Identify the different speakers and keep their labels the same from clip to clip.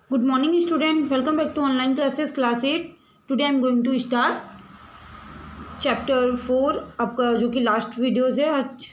Speaker 1: Good morning student, welcome back to online classes class 8. Today I am going to start chapter 4 आपका जो कि last videos है आज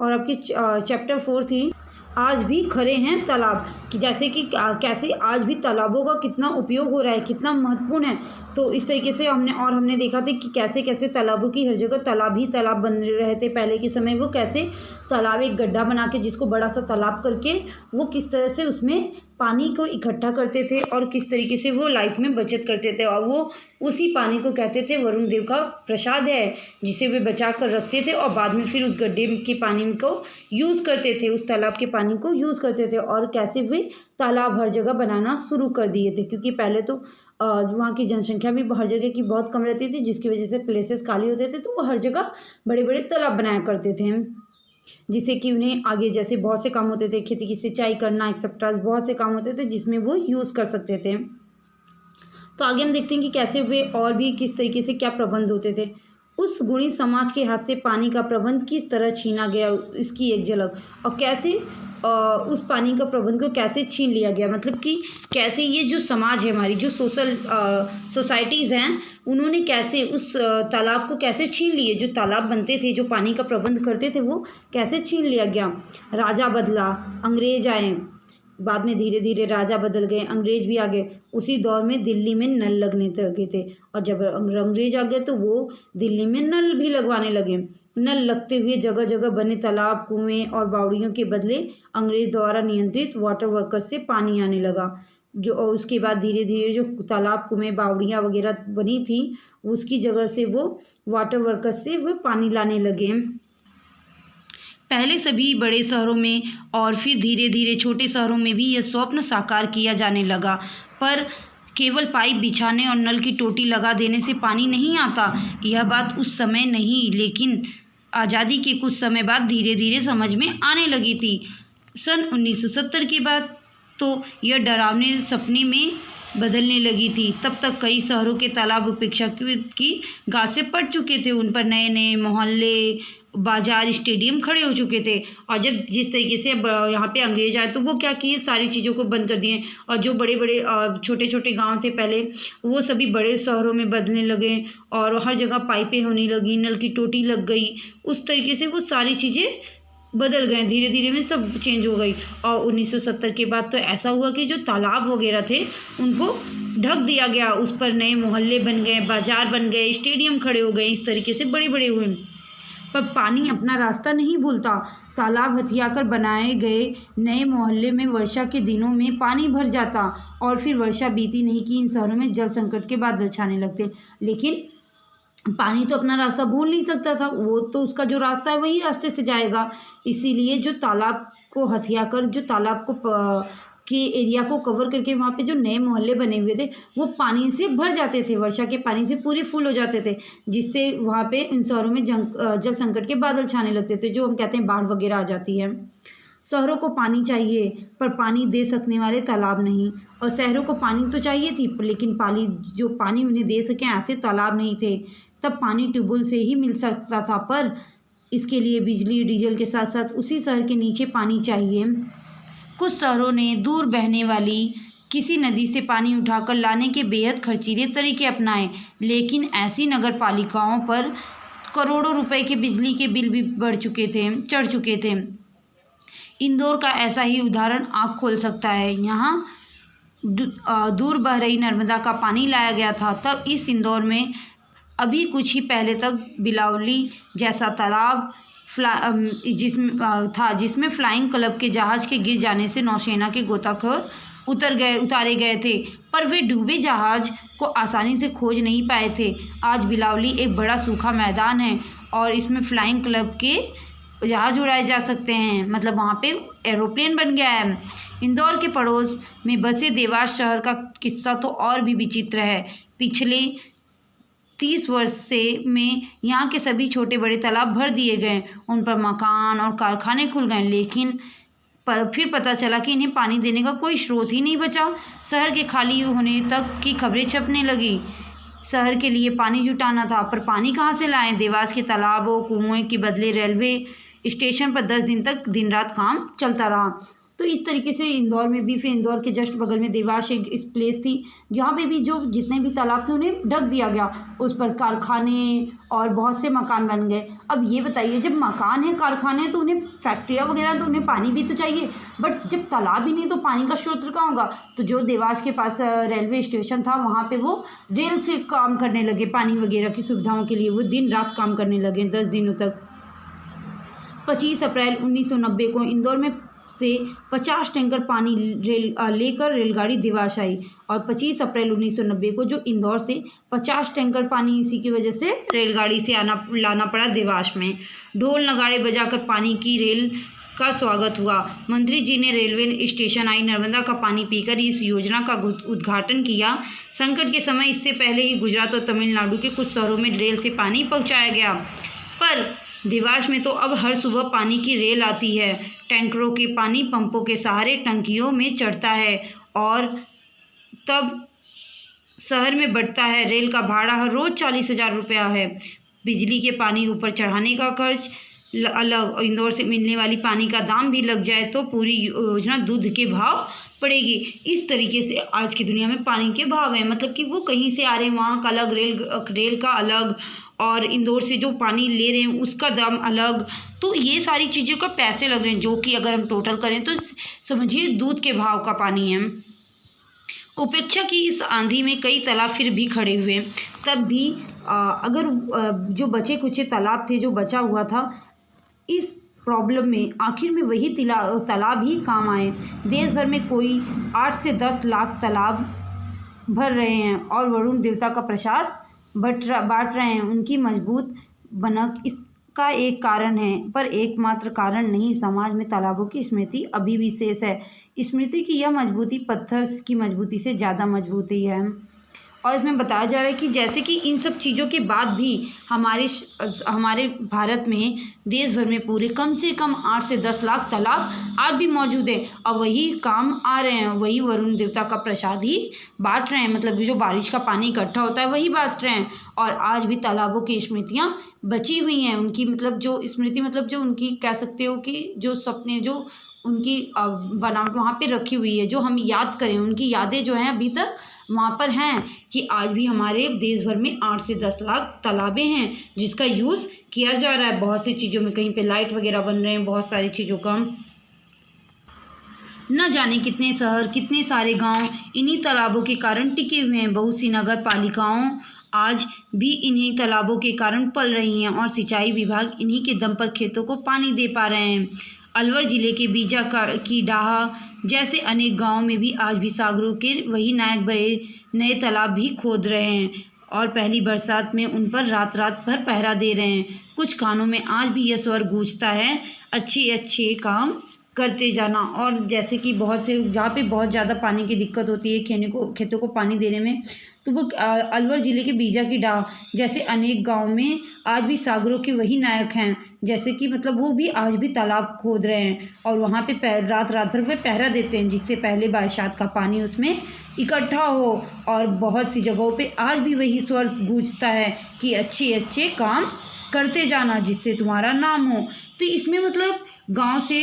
Speaker 1: और आपकी चैप्टर 4 थी। आज भी खड़े हैं तालाब कि जैसे कि कैसे आज भी तालाबों का कितना उपयोग हो रहा है, कितना महत्वपूर्ण है। तो इस तरीके से हमने देखा था कि कैसे कैसे तालाबों की हर जगह तालाब ही तालाब बन रहे थे पहले के समय। वो कैसे तालाब एक गड्ढा बना के जिसको बड़ा सा तालाब करके वो किस तरह से उसमें पानी को इकट्ठा करते थे और किस तरीके से वो लाइफ में बचत करते थे। और वो उसी पानी को कहते थे वरुण देव का प्रसाद है, जिसे वे बचा कर रखते थे और बाद में फिर उस गड्ढे के पानी को यूज़ करते थे, उस तालाब के पानी को यूज़ करते थे। और कैसे वे तालाब हर जगह बनाना शुरू कर दिए थे, क्योंकि पहले तो वहाँ की जनसंख्या भी हर जगह की बहुत कम रहती थी, जिसकी वजह से प्लेसेस खाली होते थे। तो वो हर जगह बड़े बड़े तालाब बनाया करते थे, जिससे कि उन्हें आगे जैसे बहुत से काम होते थे, खेती की सिंचाई करना एक्सेट्रा, बहुत से काम होते थे जिसमें वो यूज़ कर सकते थे। तो आगे हम देखते हैं कि कैसे वे और भी किस तरीके से क्या प्रबंध होते थे। उस गुणी समाज के हाथ से पानी का प्रबंध किस तरह छीना गया, इसकी एक झलक। और कैसे उस पानी का प्रबंध को कैसे छीन लिया गया, मतलब कि कैसे ये जो समाज है हमारी, जो सोसाइटीज़ हैं, उन्होंने कैसे उस तालाब को कैसे छीन लिए। जो तालाब बनते थे, जो पानी का प्रबंध करते थे, वो कैसे छीन लिया गया। राजा बदला, अंग्रेज आए, बाद में धीरे धीरे राजा बदल गए, अंग्रेज भी आ गए। उसी दौर में दिल्ली में नल लगने लगे थे, और जब अंग्रेज आ गए तो वो दिल्ली में नल भी लगवाने लगे। नल लगते हुए जगह जगह बने तालाब, कुएं और बावड़ियों के बदले अंग्रेज द्वारा नियंत्रित वाटर वर्कर्स से पानी आने लगा। जो और उसके बाद धीरे धीरे जो तालाब, कुएं, बावड़ियाँ वगैरह बनी थी, उसकी जगह से वो वाटर वर्कर्स से वो पानी लाने लगे। पहले सभी बड़े शहरों में और फिर धीरे धीरे छोटे शहरों में भी यह स्वप्न साकार किया जाने लगा। पर केवल पाइप बिछाने और नल की टोटी लगा देने से पानी नहीं आता, यह बात उस समय नहीं, लेकिन आज़ादी के कुछ समय बाद धीरे धीरे समझ में आने लगी थी। सन 1970 के बाद तो यह डरावने सपने में बदलने लगी थी। तब तक कई शहरों के तालाब अपेक्षाकृत की गाद से पड़ चुके थे, उन पर नए नए मोहल्ले, बाजार, स्टेडियम खड़े हो चुके थे। और जब जिस तरीके से अब यहाँ पे अंग्रेज आए तो वो क्या किए, सारी चीज़ों को बंद कर दिए। और जो बड़े बड़े छोटे छोटे गांव थे पहले, वो सभी बड़े शहरों में बदलने लगे और हर जगह पाइपें होने लगी, नल की टोटी लग गई। उस तरीके से वो सारी चीज़ें बदल गए, धीरे धीरे में सब चेंज हो गई। और 1970 के बाद तो ऐसा हुआ कि जो तालाब वगैरह थे उनको ढक दिया गया, उस पर नए मोहल्ले बन गए, बाजार बन गए, स्टेडियम खड़े हो गए, इस तरीके से बड़े बड़े हुए। पर पानी अपना रास्ता नहीं भूलता। तालाब हथियाकर बनाए गए नए मोहल्ले में वर्षा के दिनों में पानी भर जाता और फिर वर्षा बीती नहीं कि इन शहरों में जल संकट के बादल छाने लगते। लेकिन पानी तो अपना रास्ता भूल नहीं सकता था, वो तो उसका जो रास्ता है वही रास्ते से जाएगा। इसीलिए जो तालाब को हथियाकर, जो तालाब को के एरिया को कवर करके वहाँ पे जो नए मोहल्ले बने हुए थे वो पानी से भर जाते थे, वर्षा के पानी से पूरे फुल हो जाते थे, जिससे वहाँ पे इन शहरों में जल संकट के बादल छाने लगते थे, जो हम कहते हैं बाढ़ वगैरह आ जाती है। शहरों को पानी चाहिए पर पानी दे सकने वाले तालाब नहीं, और शहरों को पानी तो चाहिए थी लेकिन जो पानी उन्हें दे सकें ऐसे तालाब नहीं थे। तब पानी ट्यूबवेल से ही मिल सकता था, पर इसके लिए बिजली, डीजल के साथ साथ उसी शहर के नीचे पानी चाहिए। कुछ शहरों ने दूर बहने वाली किसी नदी से पानी उठाकर लाने के बेहद खर्चीले तरीके अपनाए, लेकिन ऐसी नगर पालिकाओं पर करोड़ों रुपए के बिजली के बिल भी चढ़ चुके थे। इंदौर का ऐसा ही उदाहरण आँख खोल सकता है। यहाँ दूर बह रही नर्मदा का पानी लाया गया था। तब इस इंदौर में अभी कुछ ही पहले तक बिलावली जैसा तालाब जिसमें फ्लाइंग क्लब के जहाज के गिर जाने से नौसेना के गोताखोर उतारे गए थे, पर वे डूबे जहाज को आसानी से खोज नहीं पाए थे। आज बिलावली एक बड़ा सूखा मैदान है और इसमें फ्लाइंग क्लब के जहाज उड़ाए जा सकते हैं, मतलब वहाँ पे एरोप्लेन बन गया है। इंदौर के पड़ोस में बसे देवास शहर का किस्सा तो और भी विचित्र है। पिछले 30 वर्ष में यहाँ के सभी छोटे बड़े तालाब भर दिए गए, उन पर मकान और कारखाने खुल गए, लेकिन फिर पता चला कि इन्हें पानी देने का कोई स्रोत ही नहीं बचा। शहर के खाली होने तक की खबरें छपने लगी। शहर के लिए पानी जुटाना था, पर पानी कहाँ से लाएं। देवास के तालाबों, कुएं के बदले रेलवे स्टेशन पर 10 दिन तक दिन रात काम चलता रहा। तो इस तरीके से इंदौर में भी, फिर इंदौर के जस्ट बगल में देवास एक इस प्लेस थी जहाँ पे भी जो जितने भी तालाब थे उन्हें ढक दिया गया, उस पर कारखाने और बहुत से मकान बन गए। अब ये बताइए, जब मकान है, कारखाने हैं, तो उन्हें फैक्ट्रियाँ वगैरह, तो उन्हें पानी भी तो चाहिए, बट जब तालाब ही नहीं तो पानी का स्रोत कहाँ होगा। तो जो देवास के पास रेलवे स्टेशन था वहाँ पे वो रेल से काम करने लगे, पानी वगैरह की सुविधाओं के लिए वो दिन रात काम करने लगे 10 दिनों तक। 25 अप्रैल 1990 को इंदौर में से 50 टैंकर पानी लेकर रेलगाड़ी देवास आई, और 25 अप्रैल 1990 को जो इंदौर से 50 टैंकर पानी इसी की वजह से रेलगाड़ी से लाना पड़ा देवास में। ढोल नगाड़े बजाकर पानी की रेल का स्वागत हुआ। मंत्री जी ने रेलवे स्टेशन आई नर्मदा का पानी पीकर इस योजना का उद्घाटन किया। संकट के समय इससे पहले ही गुजरात और तमिलनाडु के कुछ शहरों में रेल से पानी पहुंचाया गया, पर देवास में तो अब हर सुबह पानी की रेल आती है। टैंकरों के पानी पंपों के सहारे टंकियों में चढ़ता है और तब शहर में बढ़ता है। रेल का भाड़ा हर रोज़ 40,000 रुपया है। बिजली के पानी ऊपर चढ़ाने का खर्च अलग, और इंदौर से मिलने वाली पानी का दाम भी लग जाए तो पूरी योजना दूध के भाव पड़ेगी। इस तरीके से आज की दुनिया में पानी के भाव हैं, मतलब कि वो कहीं से आ रहे हैं, वहाँ का अलग, रेल का अलग, और इंदौर से जो पानी ले रहे हैं उसका दाम अलग। तो ये सारी चीज़ों का पैसे लग रहे हैं, जो कि अगर हम टोटल करें तो समझिए दूध के भाव का पानी है। उपेक्षा की इस आंधी में कई तालाब फिर भी खड़े हुए, तब भी अगर जो बचे कुचे तालाब थे, जो बचा हुआ था, इस प्रॉब्लम में आखिर में वही तालाब ही काम आए। देश भर में कोई 8 से 10 लाख तालाब भर रहे हैं और वरुण देवता का प्रसाद बांट रहे हैं। उनकी मजबूत बनक इसका एक कारण है, पर एकमात्र कारण नहीं। समाज में तालाबों की स्मृति अभी भी शेष है। स्मृति की यह मजबूती पत्थर की मजबूती से ज़्यादा मजबूती है। और इसमें बताया जा रहा है कि जैसे कि इन सब चीज़ों के बाद भी हमारे भारत में देश भर में पूरे कम से कम 8 से 10 लाख तालाब आज भी मौजूद हैं, और वही काम आ रहे हैं, वही वरुण देवता का प्रसाद ही बांट रहे हैं। मतलब जो बारिश का पानी इकट्ठा होता है वही बांट रहे हैं, और आज भी तालाबों की स्मृतियाँ बची हुई हैं। उनकी मतलब जो स्मृति, मतलब जो उनकी कह सकते हो कि जो सपने, जो उनकी बनावट वहाँ पे रखी हुई है, जो हम याद करें, उनकी यादें जो हैं अभी तक वहाँ पर हैं, कि आज भी हमारे देश भर में 8 से 10 लाख तालाबें हैं जिसका यूज़ किया जा रहा है। बहुत सी चीज़ों में, कहीं पे लाइट वगैरह बन रहे हैं, बहुत सारी चीज़ों का न जाने कितने शहर, कितने सारे गांव इन्हीं तालाबों के कारण टिके हुए हैं। बहुत सी नगर पालिकाओं आज भी इन्हीं तालाबों के कारण पल रही हैं, और सिंचाई विभाग इन्हीं के दम पर खेतों को पानी दे पा रहे हैं। अलवर ज़िले के बीजा की डाहा जैसे अनेक गांवों में भी आज भी सागरों के वही नायक बहे नए तालाब भी खोद रहे हैं, और पहली बरसात में उन पर रात रात भर पहरा दे रहे हैं। कुछ कानों में आज भी यह स्वर गूंजता है, अच्छे अच्छे काम करते जाना। और जैसे कि बहुत से जहाँ पे बहुत ज़्यादा पानी की दिक्कत होती है खेतों को पानी देने में, तो वो अलवर ज़िले के बीजा की डाह जैसे अनेक गांव में आज भी सागरों के वही नायक हैं। जैसे कि मतलब वो भी आज भी तालाब खोद रहे हैं, और वहाँ पे रात रात भर वे पहरा देते हैं, जिससे पहले बरसात का पानी उसमें इकट्ठा हो। और बहुत सी जगहों पे आज भी वही स्वर गूंजता है कि अच्छे अच्छे काम करते जाना जिससे तुम्हारा नाम हो। तो इसमें मतलब गांव से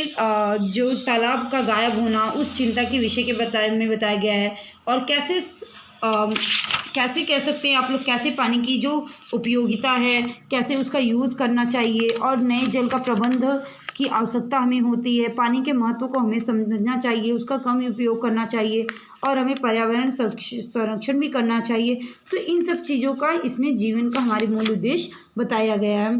Speaker 1: जो तालाब का गायब होना, उस चिंता के विषय के बारे में बताया गया है, और कैसे कह सकते हैं आप लोग, कैसे पानी की जो उपयोगिता है, कैसे उसका यूज़ करना चाहिए, और नए जल का प्रबंध की आवश्यकता हमें होती है। पानी के महत्व को हमें समझना चाहिए, उसका कम उपयोग करना चाहिए, और हमें पर्यावरण संरक्षण भी करना चाहिए। तो इन सब चीज़ों का इसमें जीवन का हमारे मूल उद्देश्य बताया गया है।